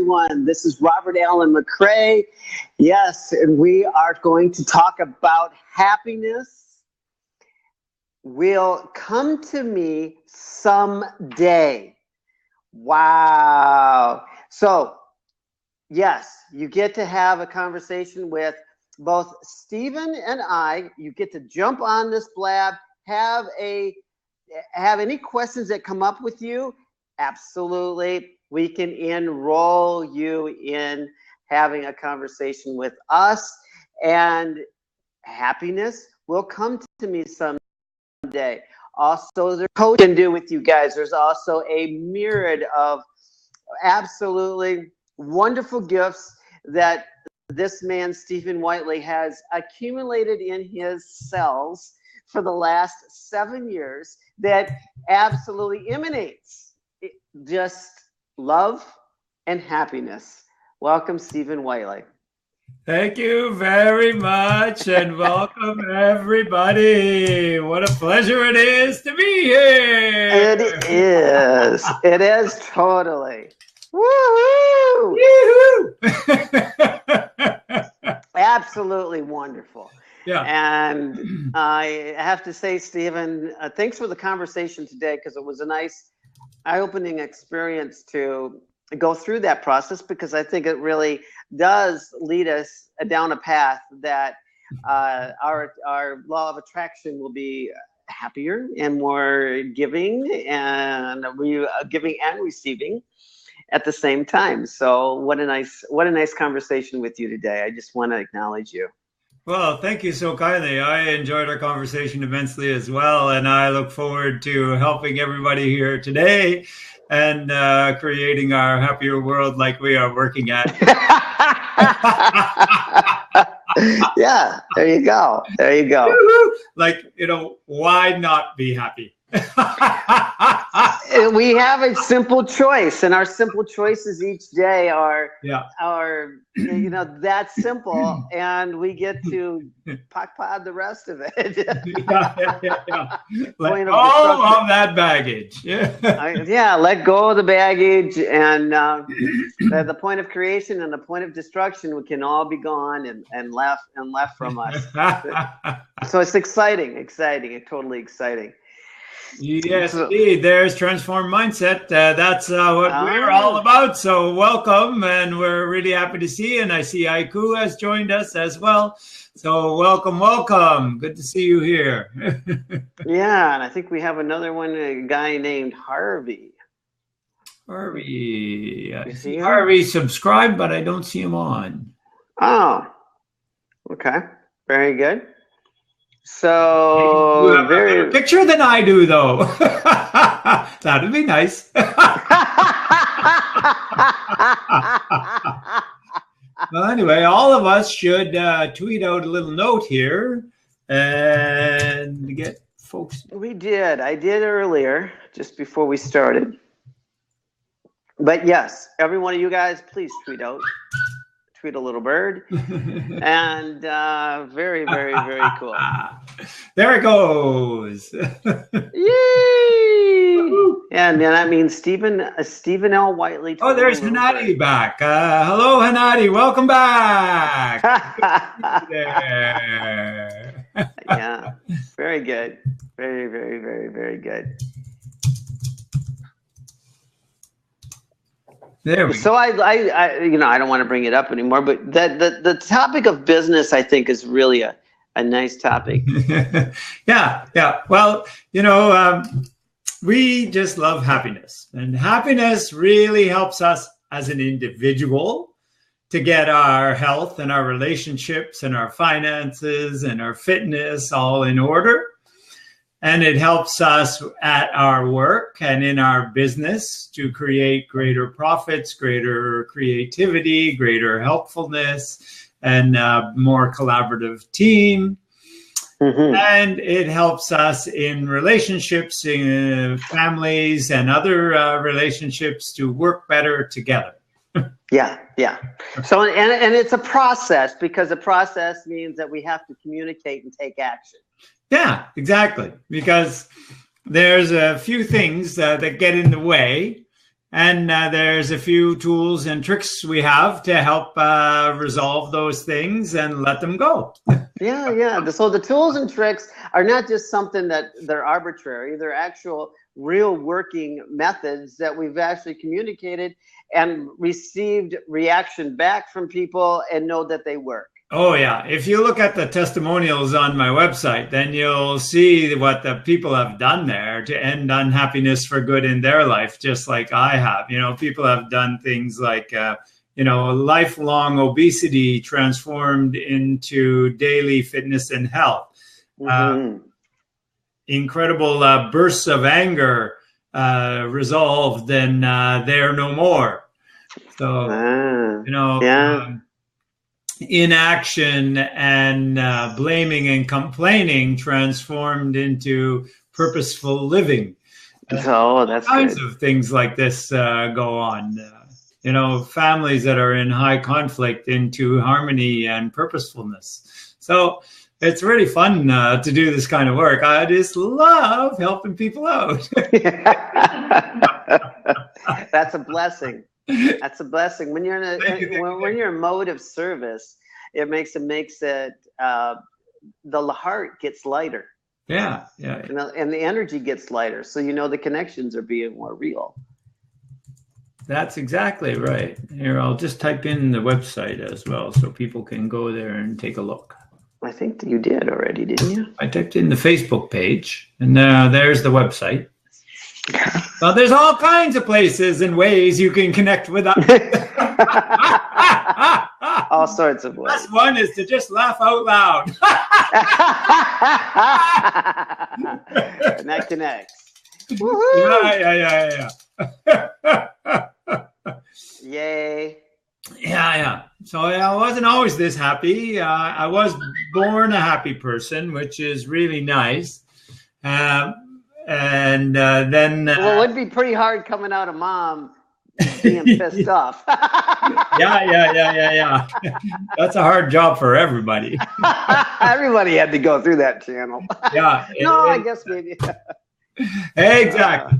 everyone. This is Robert Allen McCrae. Yes, and we are going to talk about happiness. Will come to me someday. Wow. So, yes, you get to have a conversation with both Stephen and I. You get to jump on this blab, have any questions that come up with you. Absolutely. We can enroll you in having a conversation with us, and happiness will come to me someday. Also, there's coaching can do with you guys. There's also a myriad of absolutely wonderful gifts that this man, Stephen Whiteley, has accumulated in his cells for the last 7 years that absolutely emanates just love and happiness. Welcome, Stephen Whiteley. Thank you very much, and welcome everybody. What a pleasure it is to be here. It is. It is totally. Woo-hoo! Absolutely wonderful. Yeah. And I have to say, Stephen, thanks for the conversation today, because it was a nice eye-opening experience to go through that process, because I think it really does lead us down a path that our law of attraction will be happier and more giving and receiving at the same time. So what a nice conversation with you today. I just want to acknowledge you. Well, thank you so kindly. I enjoyed our conversation immensely as well, and I look forward to helping everybody here today and creating our happier world like we are working at. Yeah, there you go. There you go. Like, why not be happy? We have a simple choice, and our simple choices each day are that simple, and we get to pod the rest of it. Let go of that baggage. Let go of the baggage, and the point of creation and the point of destruction can all be gone and left from us. So it's exciting, totally exciting. Yes, indeed. There's Transformed Mindset. That's what we're all about. So welcome, and we're really happy to see you. And I see Aiku has joined us as well. So welcome. Good to see you here. Yeah, and I think we have another one, a guy named Harvey. Harvey subscribed, but I don't see him on. Oh, okay. Very good. So you have a better picture than I do, though. That'd be nice. Well, anyway, all of us should tweet out a little note here and get folks. We did. I did earlier, just before we started. But yes, every one of you guys, please tweet out. Tweet a little bird. And very, very, very cool. There it goes. Yay! And that means Stephen L. Whiteley. Oh, there's Hanadi back. Hello, Hanadi. Welcome back. There. Yeah, very good. Very, very, very, very good. So I don't want to bring it up anymore, but the topic of business, I think, is really a nice topic. Yeah. Well, we just love happiness, and happiness really helps us as an individual to get our health and our relationships and our finances and our fitness all in order. And it helps us at our work and in our business to create greater profits, greater creativity, greater helpfulness, and a more collaborative team. Mm-hmm. And it helps us in relationships, in families and other relationships to work better together. Yeah. So, and it's a process, because a process means that we have to communicate and take action. Yeah, exactly. Because there's a few things that get in the way, And there's a few tools and tricks we have to help resolve those things and let them go. Yeah. So the tools and tricks are not just something that they're arbitrary. They're actual real working methods that we've actually communicated and received reaction back from people and know that they work. Oh, yeah. If you look at the testimonials on my website, then you'll see what the people have done there to end unhappiness for good in their life, just like I have. People have done things like, lifelong obesity transformed into daily fitness and health. Incredible bursts of anger resolved and they're no more. So, inaction and blaming and complaining transformed into purposeful living. That's kinds good. of things like this go on. Families that are in high conflict into harmony and purposefulness. So it's really fun to do this kind of work. I just love helping people out. That's a blessing. That's a blessing. When you're when you're in mode of service, it makes it the heart gets lighter. Yeah. And the energy gets lighter. So the connections are being more real. That's exactly right. Here, I'll just type in the website as well so people can go there and take a look. I think you did already, didn't you? I typed in the Facebook page, and there's the website. So there's all kinds of places and ways you can connect with us. All sorts of ways. Best one is to just laugh out loud. And that connects. Yeah. Yay. Yeah. So I wasn't always this happy. I was born a happy person, which is really nice. And then... well, it would be pretty hard coming out of mom being pissed off. Yeah. That's a hard job for everybody. Everybody had to go through that channel. Yeah. I guess maybe. Exactly.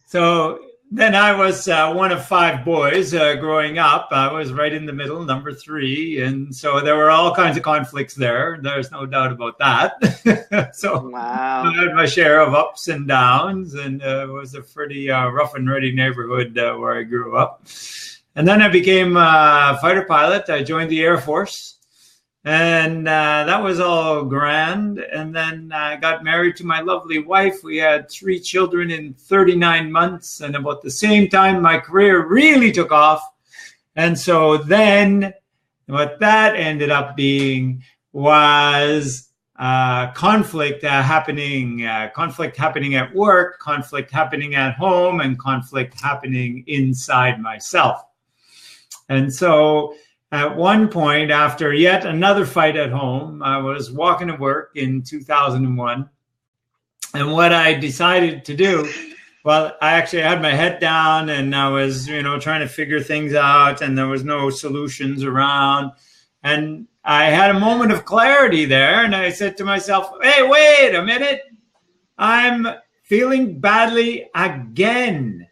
So then I was one of 5 boys growing up. I was right in the middle, number 3. And so there were all kinds of conflicts there. There's no doubt about that. So wow. I had my share of ups and downs, and it was a pretty rough and ready neighborhood where I grew up. And then I became a fighter pilot. I joined the Air Force. And that was all grand. And then I got married to my lovely wife. We had 3 children in 39 months. And about the same time, my career really took off. And so then what that ended up being was conflict happening at work, conflict happening at home, and conflict happening inside myself. And so at one point, after yet another fight at home, I was walking to work in 2001. And what I decided to do, well, I actually had my head down and I was, trying to figure things out, and there was no solutions around. And I had a moment of clarity there. And I said to myself, hey, wait a minute. I'm feeling badly again.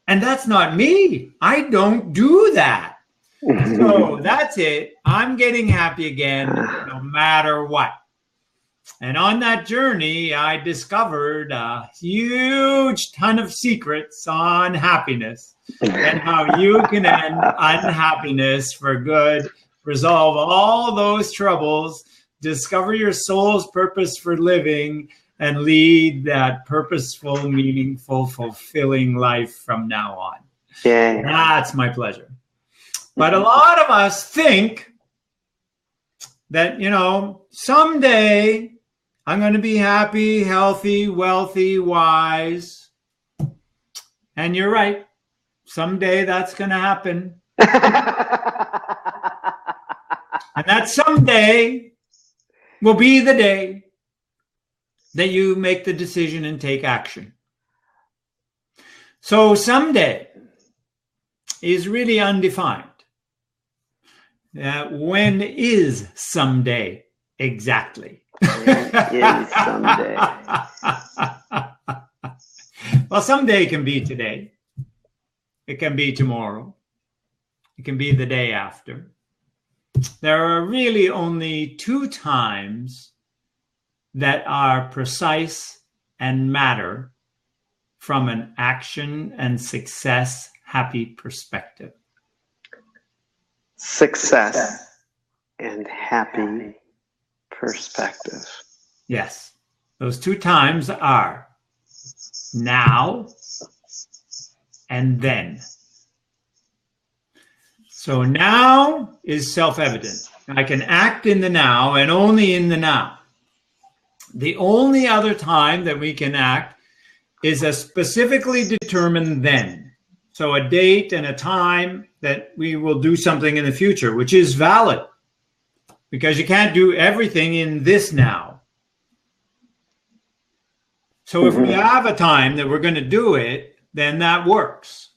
And that's not me. I don't do that. So that's it. I'm getting happy again, no matter what. And on that journey, I discovered a huge ton of secrets on happiness and how you can end unhappiness for good, resolve all those troubles, discover your soul's purpose for living, and lead that purposeful, meaningful, fulfilling life from now on. Yeah. That's my pleasure. But a lot of us think that, someday I'm going to be happy, healthy, wealthy, wise. And you're right. Someday that's going to happen. And that someday will be the day that you make the decision and take action. So someday is really undefined. When is someday exactly? When is someday? Well, someday can be today. It can be tomorrow. It can be the day after. There are really only 2 times that are precise and matter from an action and success happy perspective. Success and happy perspective. Yes. Those 2 times are now and then. So now is self-evident. I can act in the now and only in the now. The only other time that we can act is a specifically determined then. So a date and a time that we will do something in the future, which is valid because you can't do everything in this now. So if we have a time that we're going to do it, then that works.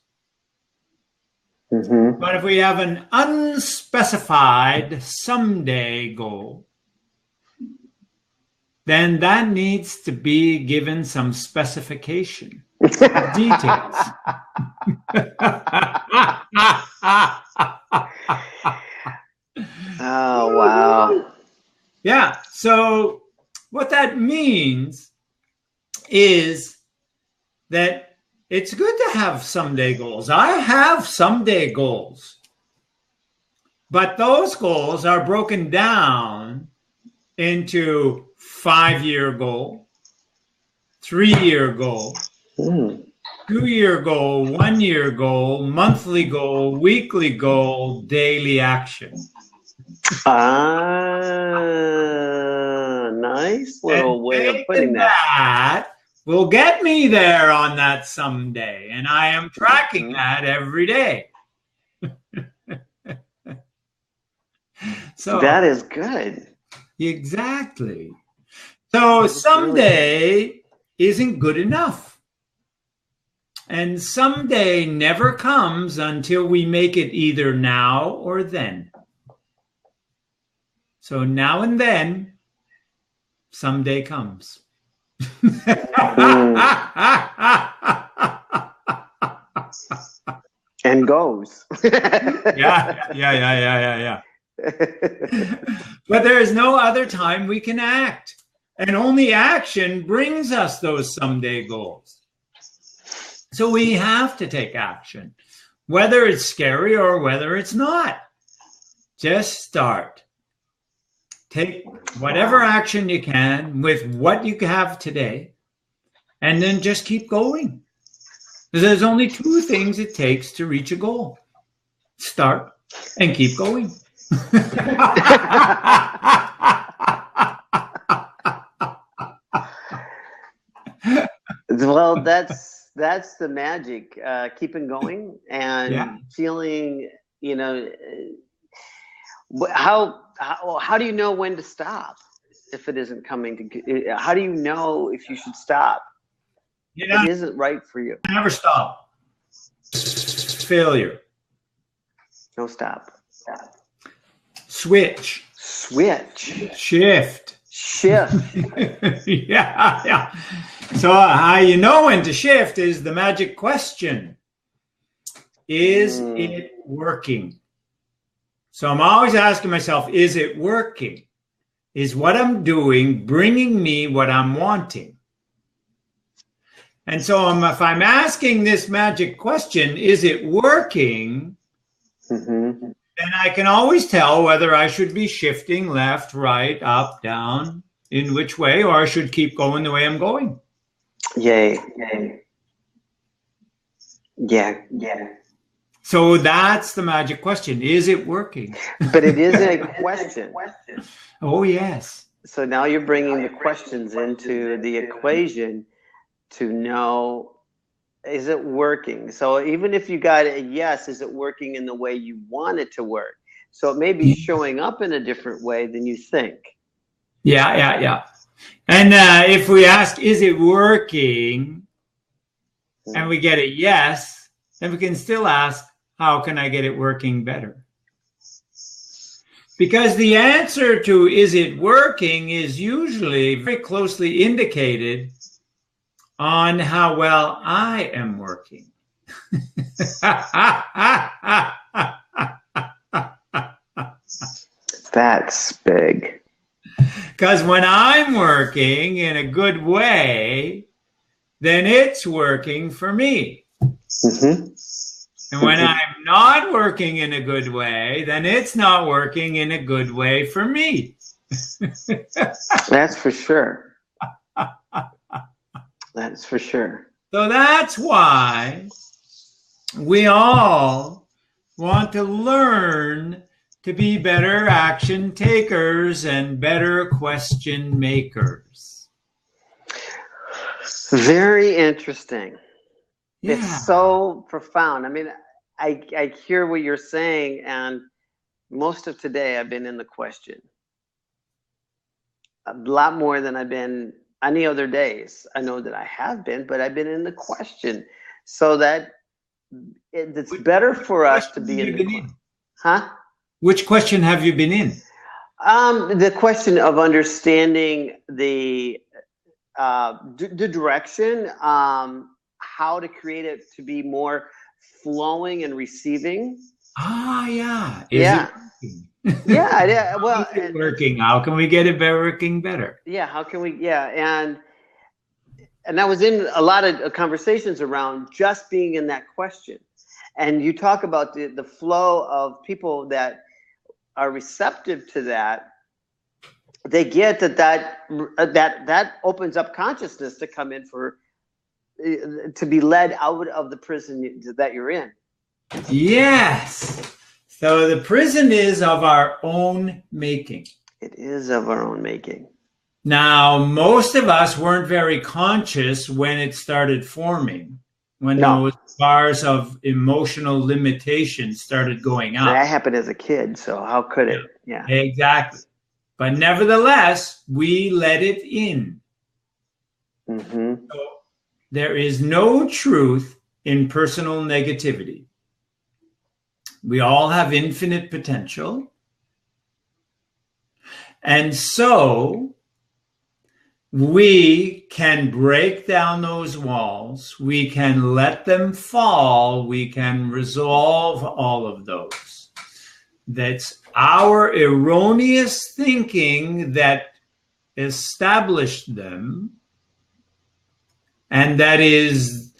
But if we have an unspecified someday goal, then that needs to be given some specification, details. Oh, wow. Yeah. So what that means is that it's good to have someday goals. I have someday goals, but those goals are broken down into 5-year goal, 3-year goal, 2-year goal, 1-year goal, monthly goal, weekly goal, daily action. Nice little way of putting that. Will get me there on that someday, and I am tracking that every day. So that is good. Exactly. So someday isn't good enough. And someday never comes until we make it either now or then. So now and then, someday comes. And goes. Yeah. But there is no other time we can act. And only action brings us those someday goals. So we have to take action, whether it's scary or whether it's not. Just start. Take whatever action you can with what you have today, and then just keep going. There's only 2 things it takes to reach a goal. Start and keep going. Well, that's the magic. Keeping going and feeling, how do you know when to stop if it isn't coming to? How do you know if you should stop? It isn't right for you. Never stop. Failure. No stop. Switch. Shift. Yeah. So how you know when to shift is the magic question. Is it working? So I'm always asking myself, is it working? Is what I'm doing bringing me what I'm wanting? And so if I'm asking this magic question, is it working? Then I can always tell whether I should be shifting left, right, up, down, in which way, or I should keep going the way I'm going. Yay. Yeah. So that's the magic question. Is it working? But it is a question. Oh, yes. So now you're bringing the questions into the equation to know, is it working? So even if you got a yes, is it working in the way you want it to work? So it may be showing up in a different way than you think. Yeah. And if we ask, is it working? And we get a yes, then we can still ask, how can I get it working better? Because the answer to is it working is usually very closely indicated on how well I am working. That's big. Because when I'm working in a good way, then it's working for me. Mm-hmm. And when I'm not working in a good way, then it's not working in a good way for me. That's for sure. That's for sure. So that's why we all want to learn to be better action takers and better question makers. Very interesting. Yeah. It's so profound. I mean, I hear what you're saying, and most of today I've been in the question. A lot more than I've been any other days. I know that I have been, but I've been in the question. So that it's better for us to be in the question. Huh? Which question have you been in? The question of understanding the direction, how to create it to be more flowing and receiving. Yeah. Yeah. Yeah. Well, Is it working? How can we get it working better? Yeah. How can we? Yeah. And I was in a lot of conversations around just being in that question. And you talk about the flow of people that are receptive to that. They get that opens up consciousness to come in to be led out of the prison that you're in. Yes. So the prison is of our own making. It is of our own making. Now, most of us weren't very conscious when it started forming, when those bars of emotional limitation started going up. That happened as a kid, so how could it? Yeah. Exactly. But nevertheless, we let it in. Mm-hmm. So there is no truth in personal negativity. We all have infinite potential. And so we can break down those walls. We can let them fall. We can resolve all of those. That's our erroneous thinking that established them, and that is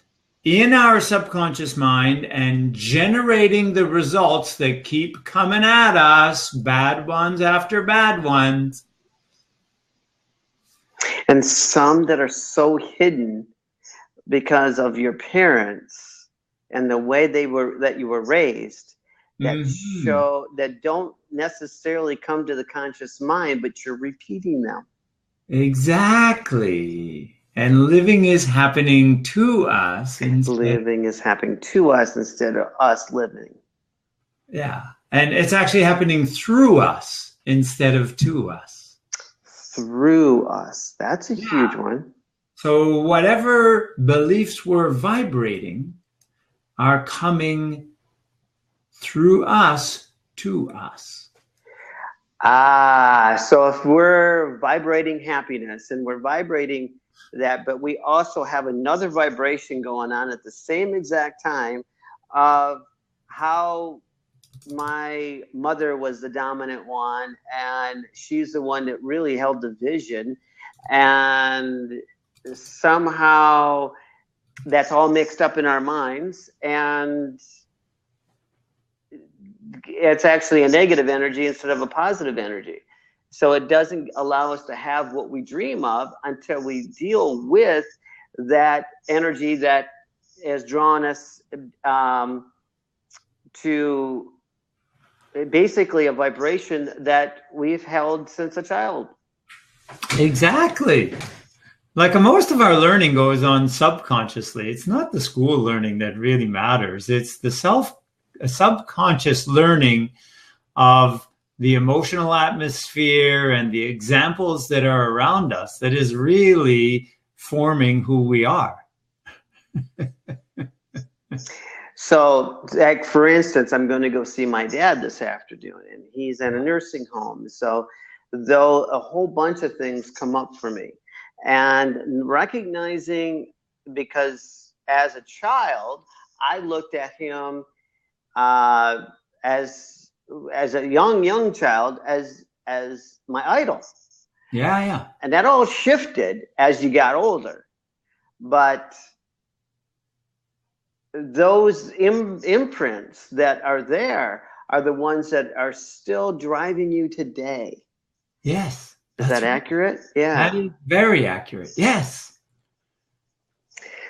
in our subconscious mind and generating the results that keep coming at us, bad ones after bad ones. And some that are so hidden because of your parents and the way that you were raised, that don't necessarily come to the conscious mind, but you're repeating them. Exactly. And living is happening to us. Living is happening to us instead of us living. Yeah. And it's actually happening through us instead of to us. Through us. That's a huge one. So whatever beliefs were vibrating are coming through us to us. So if we're vibrating happiness and we're vibrating that, but we also have another vibration going on at the same exact time of how my mother was the dominant one, and she's the one that really held the vision, and somehow that's all mixed up in our minds, and it's actually a negative energy instead of a positive energy. So it doesn't allow us to have what we dream of until we deal with that energy that has drawn us to basically a vibration that we've held since a child. Exactly. Like most of our learning goes on subconsciously. It's not the school learning that really matters. It's the subconscious learning of the emotional atmosphere and the examples that are around us that is really forming who we are. So, like, for instance, I'm going to go see my dad this afternoon, and he's in a nursing home. So, though a whole bunch of things come up for me, and recognizing, because as a child, I looked at him as a young child as my idol. Yeah. And that all shifted as you got older. But those imprints that are there are the ones that are still driving you today. Yes. Is that accurate? Yeah. That is very accurate. Yes.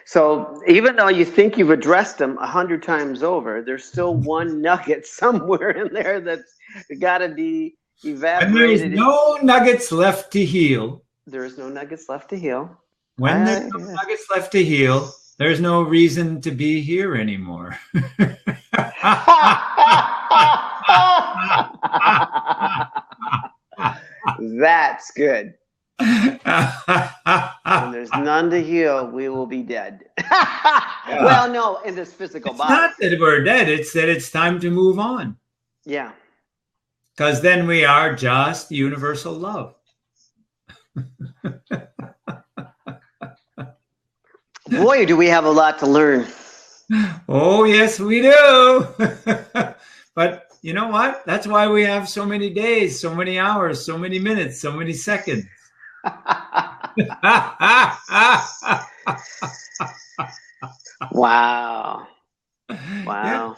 So even though you think you've addressed them 100 times over, there's still one nugget somewhere in there that's got to be evaporated. And there is no nuggets left to heal. There is no nuggets left to heal. When there's no nuggets left to heal, there's no reason to be here anymore. That's good. When there's none to heal, we will be dead. Well, no, in this physical body. It's not that we're dead. It's that it's time to move on. Yeah. Because then we are just universal love. Boy, do we have a lot to learn. Oh, yes, we do. But you know what? That's why we have so many days, so many hours, so many minutes, so many seconds. Wow. Yeah.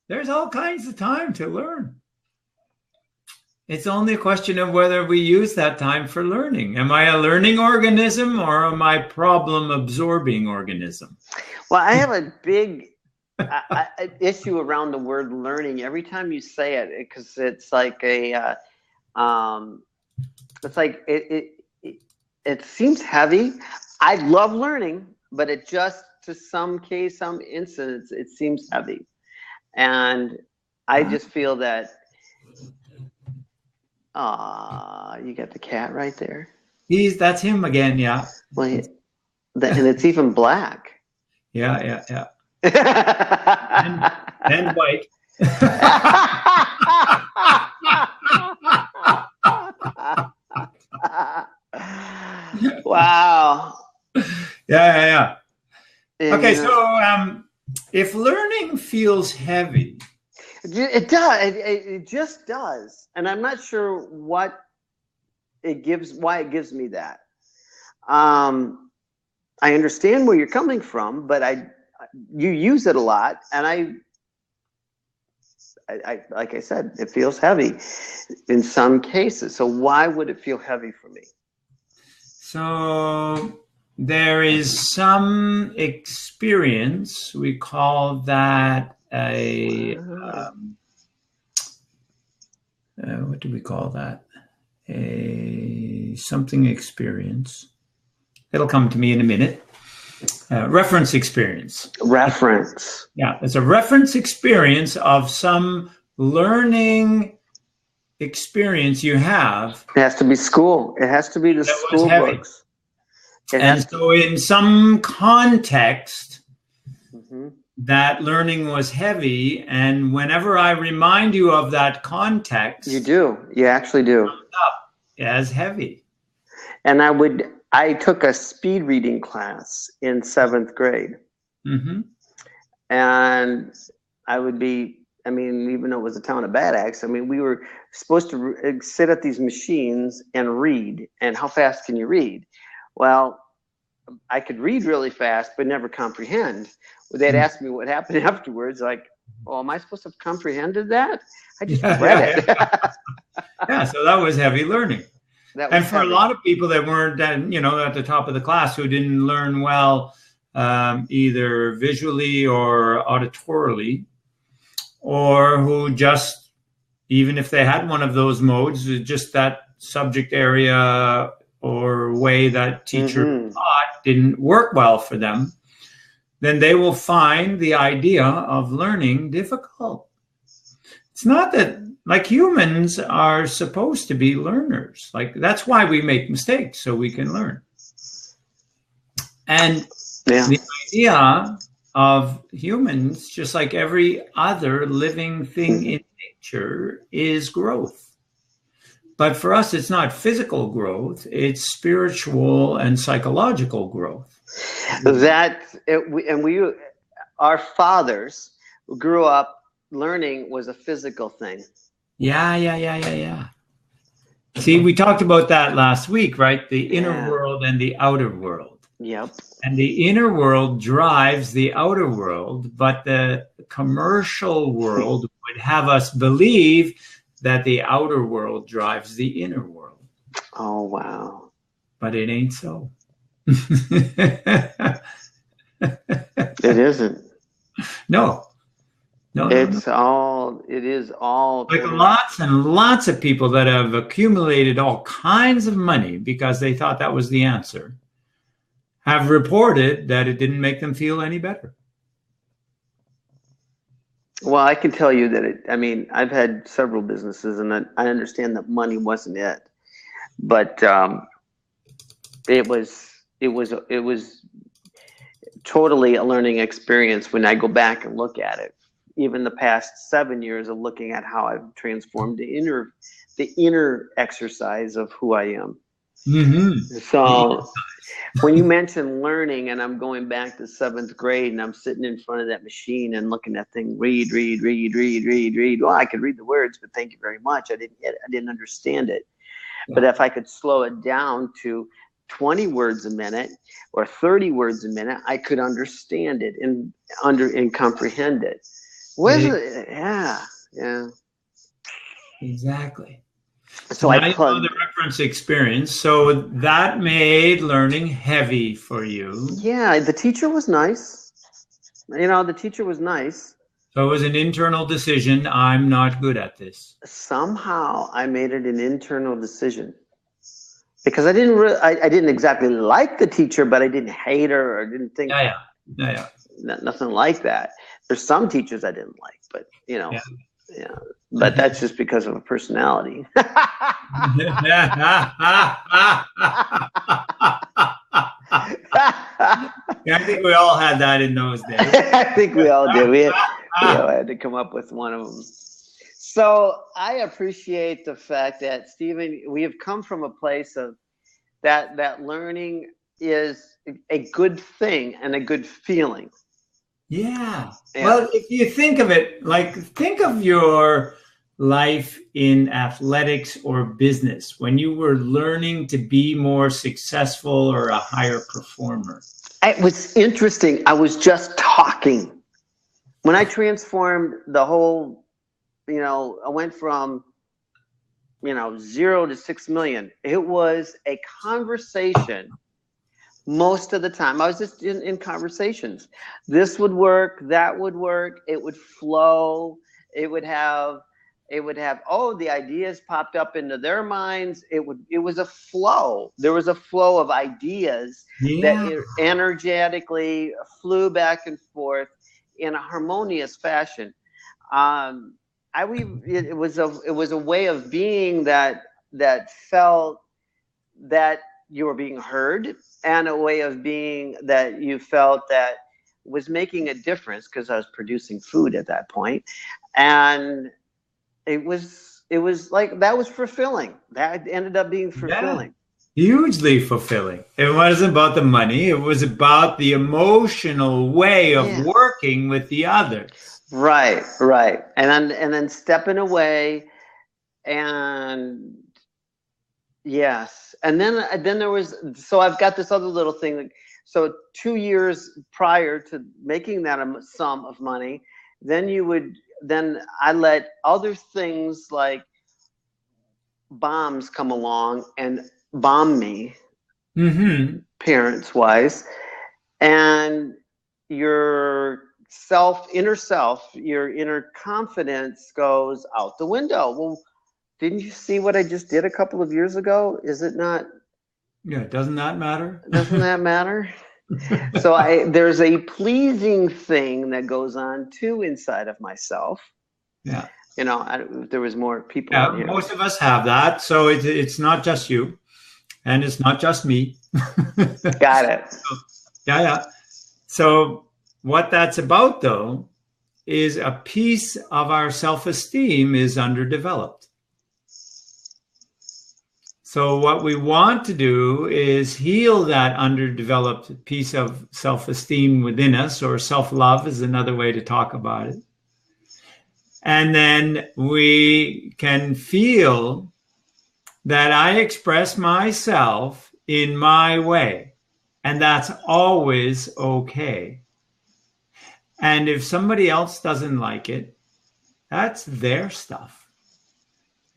There's all kinds of time to learn. It's only a question of whether we use that time for learning. Am I a learning organism or am I problem-absorbing organism? Well, I have a big issue around the word learning. Every time you say it, because it's like it seems heavy. I love learning, but it just, to some incidents, it seems heavy. And I just feel that, you got the cat right there. That's him again, yeah. Well, and it's even black. Yeah. and white. Wow. Yeah. Okay, so if learning feels heavy, it does. It just does, and I'm not sure why it gives me that. I understand where you're coming from, but you use it a lot, and I like I said, it feels heavy in some cases. So why would it feel heavy for me? So there is some experience. We call that what do we call that? A something experience. It'll come to me in a minute. Reference experience. Reference. Yeah, it's a reference experience of some learning experience you have. It has to be school. It has to be the school books. And so in some context, that learning was heavy. And whenever I remind you of that context, you do. You actually do. It comes up as heavy. And I took a speed reading class in 7th grade. And I would be, even though it was a town of Bad Axe, we were supposed to sit at these machines and read. And how fast can you read? Well, I could read really fast, but never comprehend. They'd ask me what happened afterwards, like, oh, am I supposed to have comprehended that? I just read it. Yeah, so that was heavy learning. And for a lot of people that weren't, at the top of the class, who didn't learn well, either visually or auditorily, or who just, even if they had one of those modes, just that subject area or way that teacher taught didn't work well for them, then they will find the idea of learning difficult. It's not that, like, humans are supposed to be learners. Like, that's why we make mistakes, so we can learn. And the idea of humans, just like every other living thing in nature, is growth. But for us, it's not physical growth, it's spiritual and psychological growth. our fathers grew up learning was a physical thing. Yeah. See, we talked about that last week, right? The inner world and the outer world. Yep. And the inner world drives the outer world, but the commercial world would have us believe that the outer world drives the inner world. Oh, wow. But it ain't so. It isn't. No. It is all like lots and lots of people that have accumulated all kinds of money because they thought that was the answer have reported that it didn't make them feel any better. Well, I can tell you that I've had several businesses, and I understand that money wasn't it, but it was totally a learning experience when I go back and look at it. Even the past 7 years of looking at how I've transformed the inner exercise of who I am. Mm-hmm. So when you mention learning, and I'm going back to 7th grade, and I'm sitting in front of that machine and looking at things, read. Well, I could read the words, but thank you very much. I didn't understand it. Yeah. But if I could slow it down to 20 words a minute or 30 words a minute, I could understand it and comprehend it. Yeah. Exactly. So now you know the reference experience. So that made learning heavy for you. Yeah, the teacher was nice. The teacher was nice. So it was an internal decision. I'm not good at this. Somehow I made it an internal decision. Because I didn't exactly like the teacher, but I didn't hate her or didn't think nothing like that. There's some teachers I didn't like, but yeah. But that's just because of a personality. I think we all had that in those days. I think we all did. We had to come up with one of them. So I appreciate the fact that, Stephen, we have come from a place of that learning is a good thing and a good feeling. Yeah. Well, if you think of it, think of your life in athletics or business when you were learning to be more successful or a higher performer. It was interesting. I was just talking. When I transformed the whole, I went from, 0 to 6 million. It was a conversation. Most of the time, I was just in conversations. This would work, that would work. It would flow. It would have. The ideas popped up into their minds. It was a flow. There was a flow of ideas that energetically flew back and forth in a harmonious fashion. It was a way of being that felt that you were being heard, and a way of being that you felt that was making a difference, because I was producing food at that point. And it was like, that was fulfilling. That ended up being fulfilling. Yeah, hugely fulfilling. It wasn't about the money. It was about the emotional way of working with the others. Right. And then stepping away, and yes. And then there was, so I've got this other little thing. So 2 years prior to making that a sum of money, then I let other things like bombs come along and bomb me, parents wise, and your inner self, your inner confidence goes out the window. Well, didn't you see what I just did a couple of years ago? Is it not? Yeah, doesn't that matter? Doesn't that matter? So there's a pleasing thing that goes on too inside of myself. Yeah. There was more people. Yeah, here. Most of us have that. So it's not just you, and it's not just me. Got it. Yeah. So what that's about, though, is a piece of our self-esteem is underdeveloped. So what we want to do is heal that underdeveloped piece of self-esteem within us, or self-love is another way to talk about it. And then we can feel that I express myself in my way, and that's always okay. And if somebody else doesn't like it, that's their stuff,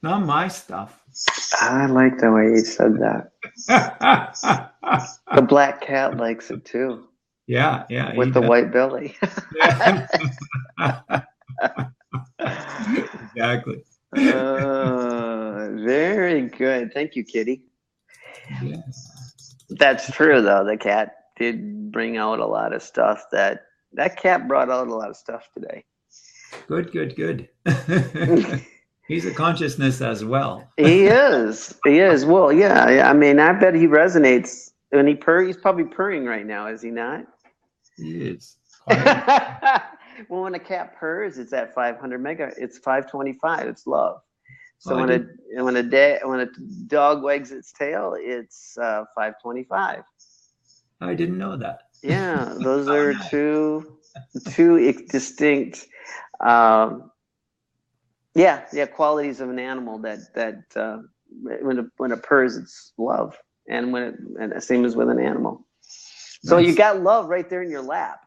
not my stuff. I like the way you said that. The black cat likes it too. Yeah, yeah. With the white belly. Exactly. Very good. Thank you, Kitty. Yeah. That's true, though. The cat did bring out a lot of stuff. That cat brought out a lot of stuff today. Good, good, good. He's a consciousness as well. He is. He is. Well, yeah. I mean, I bet he resonates. When he he's probably purring right now, is he not? He is. Well, when a cat purrs, it's at 500 mega. It's 525. It's love. So when a dog wags its tail, it's 525. I didn't know that. Yeah, those are two distinct. Qualities of an animal that when it purrs, it's love, and and the same as with an animal. So nice. You got love right there in your lap.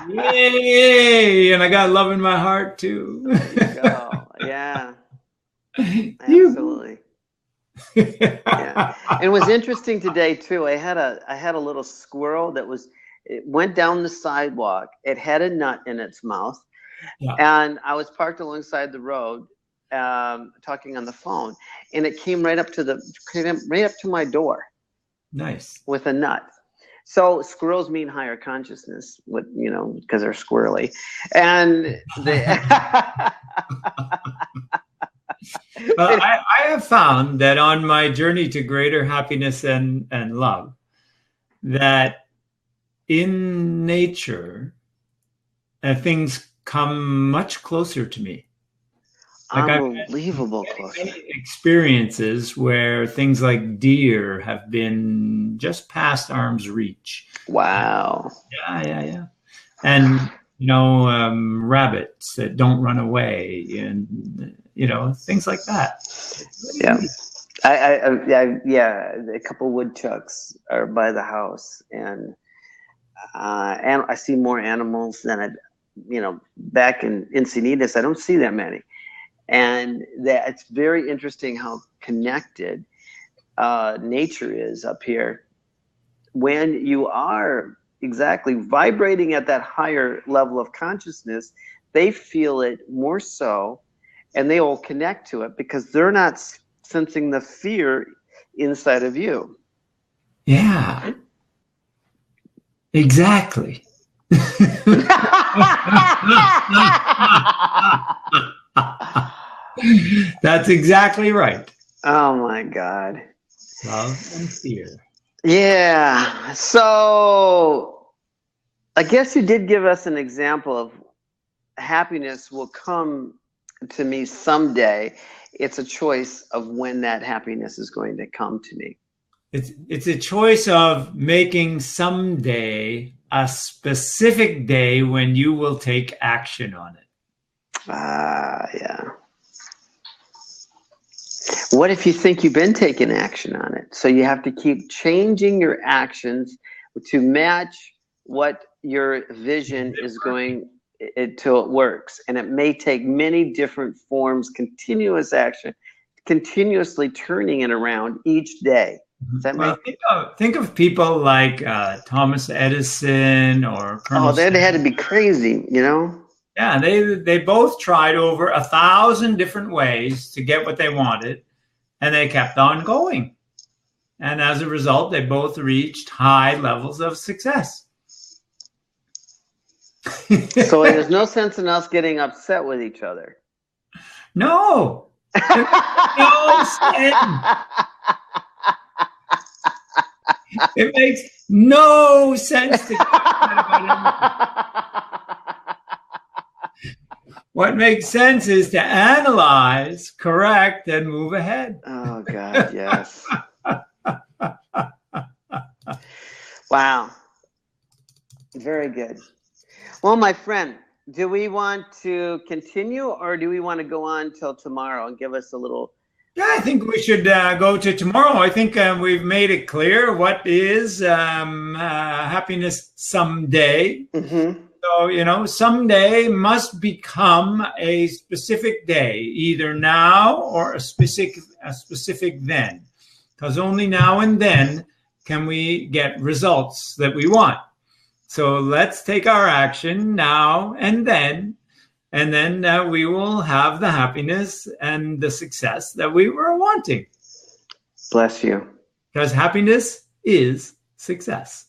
Yay! And I got love in my heart too. There you go. Yeah, absolutely. Yeah. And it was interesting today too. I had a little squirrel it went down the sidewalk. It had a nut in its mouth. Yeah. And I was parked alongside the road, talking on the phone, and it came right up to my door. Nice. With a nut. So squirrels mean higher consciousness, because they're squirrely, and Well, I have found that on my journey to greater happiness and love, that in nature, things come much closer to me. Like unbelievable closer. Experiences where things like deer have been just past arm's reach. Wow. Yeah. And rabbits that don't run away, and things like that. Yeah. A couple woodchucks are by the house, and I see more animals than back in Encinitas. I don't see that many. And that it's very interesting how connected nature is up here. When you are exactly vibrating at that higher level of consciousness, they feel it more so, and they will connect to it because they're not sensing the fear inside of you. Yeah, exactly. That's exactly right. Oh my God. Love and fear. Yeah. So I guess you did give us an example of happiness will come to me someday. It's a choice of when that happiness is going to come to me. It's a choice of making someday a specific day when you will take action on it. Yeah. What if you think you've been taking action on it? So you have to keep changing your actions to match what your vision is going until it works. And it may take many different forms, continuous action, continuously turning it around each day. Does that think of people like Thomas Edison or Colonel that had to be crazy, Yeah, they both tried over 1,000 different ways to get what they wanted, and they kept on going. And as a result, they both reached high levels of success. So there's no sense in us getting upset with each other. No. No sense. It makes no sense to get upset about anything. What makes sense is to analyze, correct, and move ahead. Oh, God, yes. Wow. Very good. Well, my friend, do we want to continue or do we want to go on till tomorrow and give us a little? Yeah, I think we should go to tomorrow. I think we've made it clear what is happiness someday. Mm-hmm. So, someday must become a specific day, either now or a specific then. Because only now and then can we get results that we want. So let's take our action now and then we will have the happiness and the success that we were wanting. Bless you. Because happiness is success.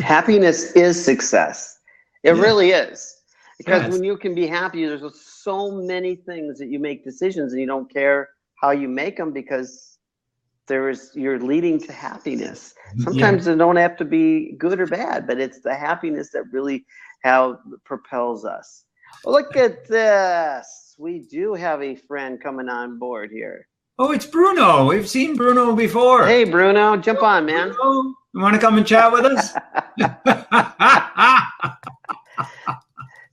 Happiness is success. It really is. Because Yes. when you can be happy, there's so many things that you make decisions and you don't care how you make them because you're leading to happiness. Sometimes they don't have to be good or bad, but it's the happiness that really propels us. Well, look at this. We do have a friend coming on board here. Oh, it's Bruno. We've seen Bruno before. Hey, Bruno, jump on, man. Bruno, you want to come and chat with us?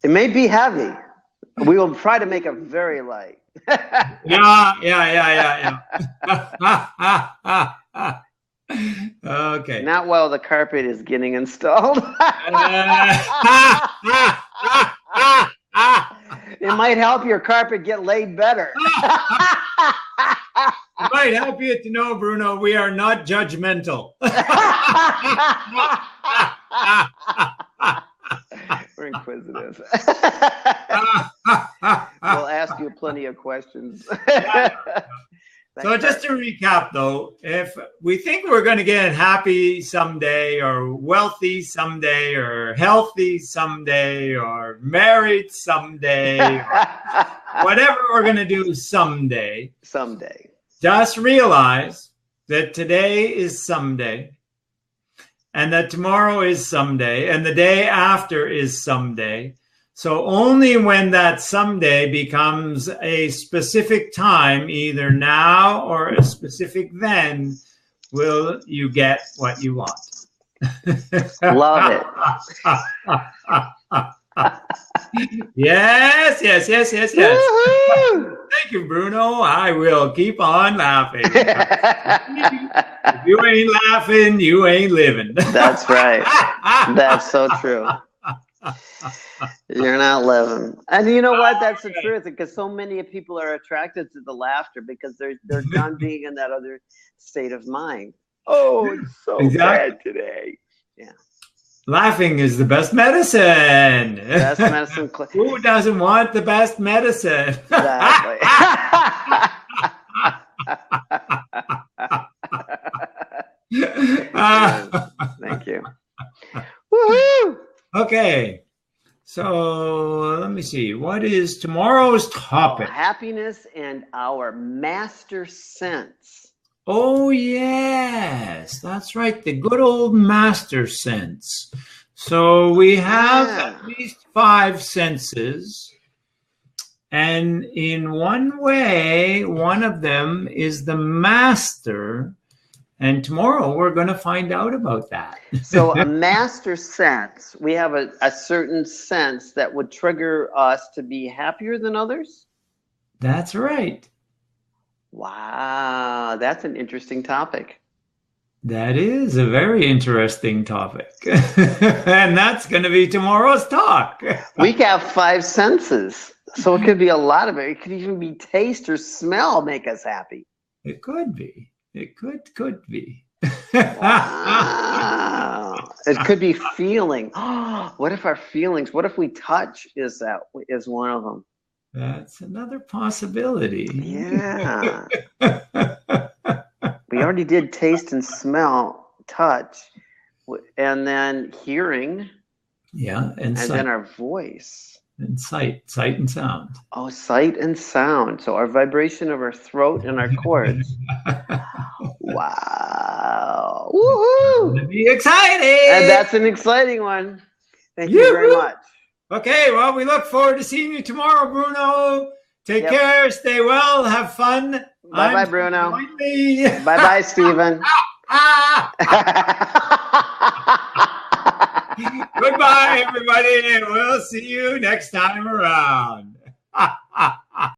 It may be heavy. We will try to make it very light. Yeah. Okay. Not while the carpet is getting installed. It might help your carpet get laid better. It might help you to know, Bruno, we are not judgmental. We're inquisitive. We'll ask you plenty of questions. So just to recap, though, if we think we're going to get happy someday or wealthy someday or healthy someday or married someday, or whatever we're going to do someday, just realize that today is someday and that tomorrow is someday and the day after is someday. So only when that someday becomes a specific time, either now or a specific then, will you get what you want. Love it. Yes. Woo-hoo! Thank you, Bruno. I will keep on laughing. If you ain't laughing, you ain't living. That's right. That's so true. You're not living. And you know what? That's the truth, because so many people are attracted to the laughter because they're done being in that other state of mind. Oh, it's so bad today. Yeah. Laughing is the best medicine. Best medicine. Who doesn't want the best medicine? Exactly. Thank you. Woohoo! Okay. So let me see. What is tomorrow's topic? Happiness and our master sense. Oh, yes. That's right. The good old master sense. So we have at least 5 senses. And in one way, one of them is the master. And tomorrow we're going to find out about that. So a master sense, we have a certain sense that would trigger us to be happier than others? That's right. Wow, that's an interesting topic. That is a very interesting topic. And that's going to be tomorrow's talk. We have 5 senses. So it could be a lot of it. It could even be taste or smell make us happy. It could be. It could be. Wow. It could be feeling. What if our feelings, what if we touch is one of them? That's another possibility. Yeah. We already did taste and smell, touch, and then hearing. Yeah, and sight. Then our voice. And sight and sound. Oh, sight and sound. So our vibration of our throat and our cords. Wow. Woohoo! It'll be exciting. And that's an exciting one. Thank you very much. Okay, well, we look forward to seeing you tomorrow, Bruno. Take care, stay well, have fun. Bye-bye, Bruno. Bye-bye, Bye-bye, Stephen. Goodbye, everybody, and we'll see you next time around.